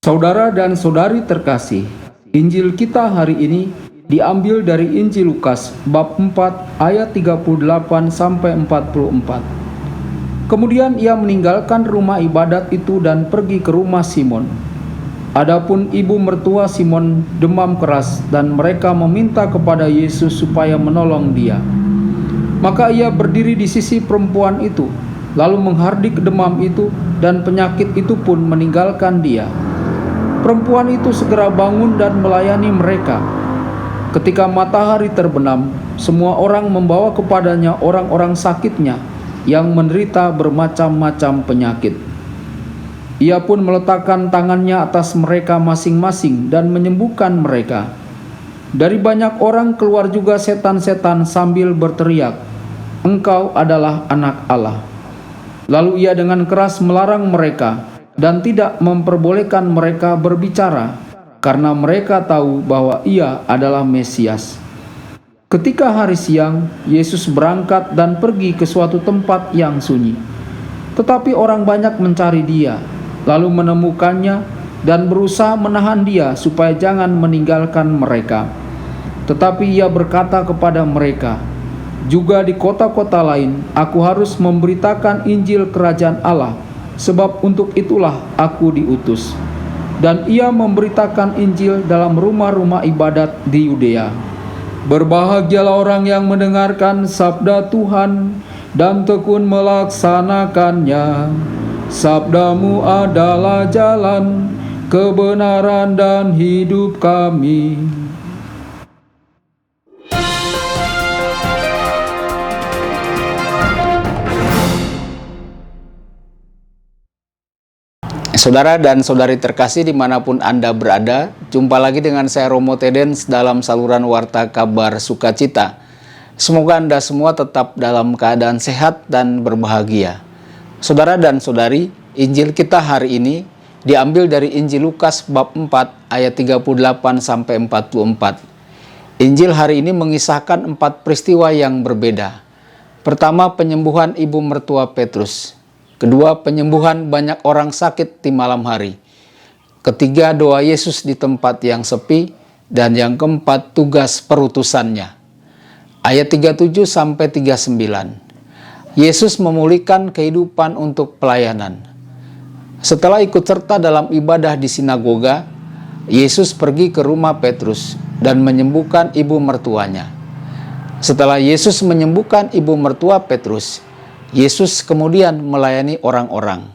Saudara dan saudari terkasih, Injil kita hari ini diambil dari Injil Lukas bab 4 ayat 38 sampai 44. Kemudian ia meninggalkan rumah ibadat itu dan pergi ke rumah Simon. Adapun ibu mertua Simon demam keras dan mereka meminta kepada Yesus supaya menolong dia. Maka ia berdiri di sisi perempuan itu, lalu menghardik demam itu dan penyakit itu pun meninggalkan dia. Perempuan itu segera bangun dan melayani mereka. Ketika matahari terbenam, semua orang membawa kepadanya orang-orang sakitnya yang menderita bermacam-macam penyakit. Ia pun meletakkan tangannya atas mereka masing-masing dan menyembuhkan mereka. Dari banyak orang keluar juga setan-setan sambil berteriak, "Engkau adalah Anak Allah." Lalu ia dengan keras melarang mereka dan tidak memperbolehkan mereka berbicara, karena mereka tahu bahwa ia adalah Mesias. Ketika hari siang, Yesus berangkat dan pergi ke suatu tempat yang sunyi. Tetapi orang banyak mencari dia, lalu menemukannya dan berusaha menahan dia supaya jangan meninggalkan mereka. Tetapi ia berkata kepada mereka, "Juga di kota-kota lain, aku harus memberitakan Injil Kerajaan Allah, sebab untuk itulah aku diutus." Dan ia memberitakan Injil dalam rumah-rumah ibadat di Yudea. Berbahagialah orang yang mendengarkan sabda Tuhan dan tekun melaksanakannya. Sabdamu adalah jalan, kebenaran dan hidup kami. Saudara dan saudari terkasih dimanapun Anda berada, jumpa lagi dengan saya Romo Tedens dalam saluran Warta Kabar Sukacita. Semoga Anda semua tetap dalam keadaan sehat dan berbahagia. Saudara dan saudari, Injil kita hari ini diambil dari Injil Lukas bab 4 ayat 38 sampai 44. Injil hari ini mengisahkan 4 peristiwa yang berbeda. Pertama, penyembuhan ibu mertua Petrus. Kedua, penyembuhan banyak orang sakit di malam hari. Ketiga, doa Yesus di tempat yang sepi. Dan yang keempat, tugas perutusannya. Ayat 37 sampai 39. Yesus memulihkan kehidupan untuk pelayanan. Setelah ikut serta dalam ibadah di sinagoga, Yesus pergi ke rumah Petrus dan menyembuhkan ibu mertuanya. Setelah Yesus menyembuhkan ibu mertua Petrus, Yesus kemudian melayani orang-orang.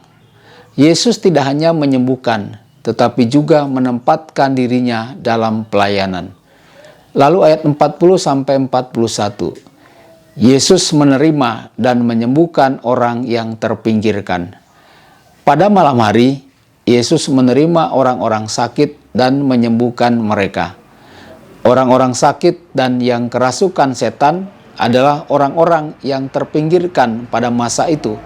Yesus tidak hanya menyembuhkan, tetapi juga menempatkan dirinya dalam pelayanan. Lalu ayat 40-41, Yesus menerima dan menyembuhkan orang yang terpinggirkan. Pada malam hari, Yesus menerima orang-orang sakit dan menyembuhkan mereka. Orang-orang sakit dan yang kerasukan setan adalah orang-orang yang terpinggirkan pada masa itu.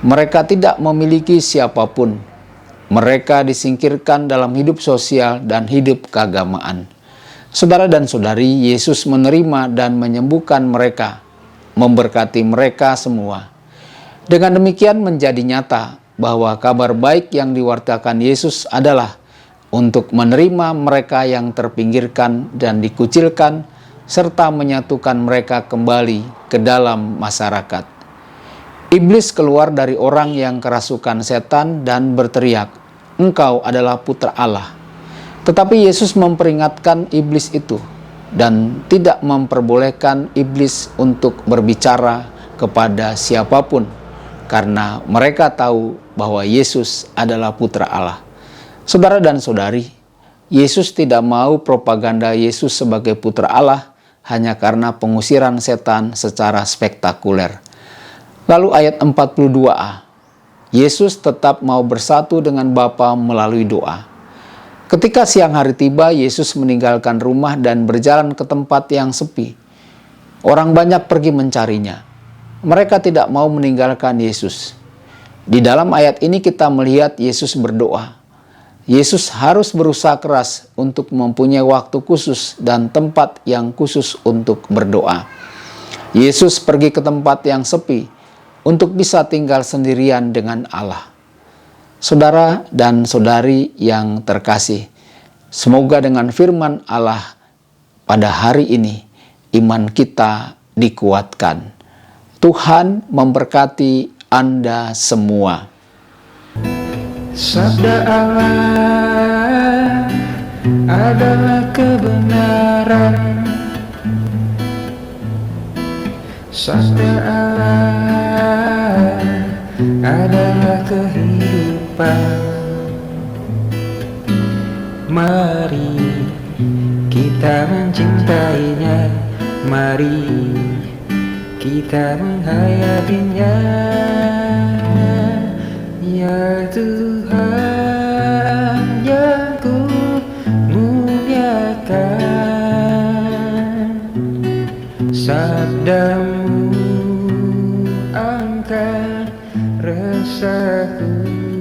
Mereka tidak memiliki siapapun. Mereka disingkirkan dalam hidup sosial dan hidup keagamaan. Saudara dan saudari, Yesus menerima dan menyembuhkan mereka, memberkati mereka semua. Dengan demikian menjadi nyata bahwa kabar baik yang diwartakan Yesus adalah untuk menerima mereka yang terpinggirkan dan dikucilkan, serta menyatukan mereka kembali ke dalam masyarakat. Iblis keluar dari orang yang kerasukan setan dan berteriak, "Engkau adalah putra Allah." Tetapi Yesus memperingatkan iblis itu dan tidak memperbolehkan iblis untuk berbicara kepada siapapun, karena mereka tahu bahwa Yesus adalah putra Allah. Saudara dan saudari, Yesus tidak mau propaganda Yesus sebagai putra Allah hanya karena pengusiran setan secara spektakuler. Lalu ayat 42a, Yesus tetap mau bersatu dengan Bapa melalui doa. Ketika siang hari tiba, Yesus meninggalkan rumah dan berjalan ke tempat yang sepi. Orang banyak pergi mencarinya. Mereka tidak mau meninggalkan Yesus. Di dalam ayat ini kita melihat Yesus berdoa. Yesus harus berusaha keras untuk mempunyai waktu khusus dan tempat yang khusus untuk berdoa. Yesus pergi ke tempat yang sepi untuk bisa tinggal sendirian dengan Allah. Saudara dan saudari yang terkasih, semoga dengan firman Allah pada hari ini iman kita dikuatkan. Tuhan memberkati Anda semua. Sabda Allah adalah kebenaran. Sabda Allah adalah kehidupan. Mari kita mencintainya, mari kita menghayatinya. Ya Tuhan yang ku muliakan, sabdamu angkat resahku.